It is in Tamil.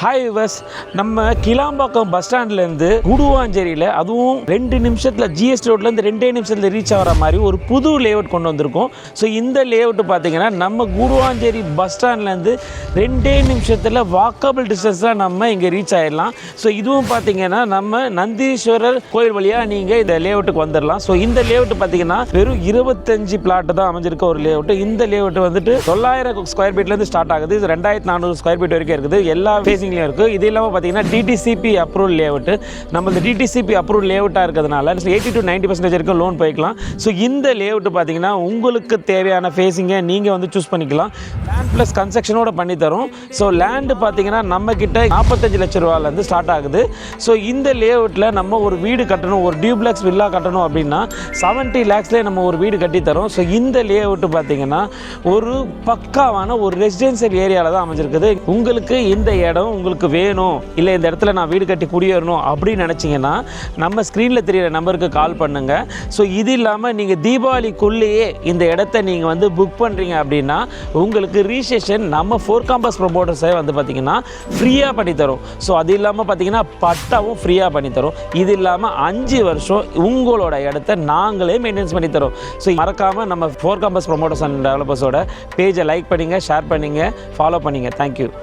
ஹாய் விவர்ஸ், நம்ம கிளாம்பாக்கம் பஸ் ஸ்டாண்ட்லேருந்து குடுவாஞ்சேரியில் அதுவும் 2 நிமிஷத்தில் ஜிஎஸ்டி ரோட்லேருந்து 2 நிமிஷத்தில் ரீச் ஆகிற மாதிரி ஒரு புது லேஅவுட் கொண்டு வந்திருக்கோம். ஸோ இந்த லேஅவுட் பார்த்தீங்கன்னா நம்ம குடுவாஞ்சேரி பஸ் ஸ்டாண்ட்லேருந்து 2 நிமிஷத்தில் வாக்கபிள் டிஸ்டன்ஸில் நம்ம இங்கே ரீச் ஆகிடலாம். ஸோ இதுவும் பார்த்தீங்கன்னா நம்ம நந்தீஸ்வரர் கோயில் வழியாக நீங்கள் இந்த லேஅவுட்டுக்கு வந்துடலாம். ஸோ இந்த லேஅவுட் பார்த்தீங்கன்னா வெறும் 25 பிளாட் தான் அமைஞ்சிருக்க ஒரு லேஅவுட். இந்த லேஅவுட் வந்துட்டு 900 ஸ்கொயர் ஃபீட்லேருந்து ஸ்டார்ட் ஆகுது. இது 2400 ஸ்கொயர் ஃபீட் வரைக்கும் இருக்குது. எல்லா ஃபேஸிங்லையும் இருக்குது. இது இல்லாமல் பார்த்தீங்கன்னா டிடிசிபி அப்ரூவல் லேஅவுட். நம்ம இந்த டிடிசிபி அப்ரூவல் லேஅவுட்டாக இருக்கிறதுனால 80 to 90% வரைக்கும் லோன் போய்க்கலாம். ஸோ இந்த லேஅவுட் பார்த்தீங்கன்னா உங்களுக்கு தேவையான ஃபேஸிங்கை நீங்கள் வந்து சூஸ் பண்ணிக்கலாம். லேண்ட் ப்ளஸ் கன்ஸ்ட்ரக்ஷனோட பண்ணி தரும். ஸோ லேண்டு பார்த்தீங்கன்னா நம்மக்கிட்ட 45 லட்ச ரூபாலேருந்து ஸ்டார்ட் ஆகுது. ஸோ இந்த லேஅவுட்டில் நம்ம ஒரு வீடு கட்டணும், ஒரு டியூப்ளெக்ஸ் வில்லா கட்டணும் அப்படின்னா 70 lakhsலேயே நம்ம ஒரு வீடு கட்டி தரோம். ஸோ இந்த லேஅவுட் பார்த்தீங்கன்னா ஒரு பக்காவான ஒரு ரெசிடென்சியல் ஏரியாவில் தான் அமைஞ்சிருக்குது. உங்களுக்கு இந்த இடம் உங்களுக்கு வேணும், இல்லை இந்த இடத்துல நான் வீடு கட்டி குடியேறணும் அப்படின்னு நினச்சிங்கன்னா நம்ம ஸ்க்ரீனில் தெரியிற நம்பருக்கு கால் பண்ணுங்கள். ஸோ இது இல்லாமல் நீங்கள் தீபாவளிக்குள்ளேயே இந்த இடத்த நீங்கள் வந்து புக் பண்ணுறீங்க அப்படின்னா உங்களுக்கு ரிஜிஸ்ட்ரேஷன் நம்ம 4 campus ப்ரொமோட்டர்ஸை வந்து பார்த்திங்கன்னா ஃப்ரீயாக பண்ணித்தரும். ஸோ அது இல்லாமல் பார்த்திங்கன்னா பட்டாவும் ஃப்ரீயாக பண்ணித்தரும். இது இல்லாமல் 5 வருஷம் உங்களோட இடத்த நாங்களே மெயின்டைன்ஸ் பண்ணித்தரோம். ஸோ மறக்காமல் நம்ம 4 campus ப்ரொமோட்டர்ஸ் அண்ட் டெவலப்பர்ஸோட பேஜை லைக் பண்ணுங்கள், ஷேர் பண்ணுங்கள், ஃபாலோ பண்ணுங்கள். தேங்க்யூ.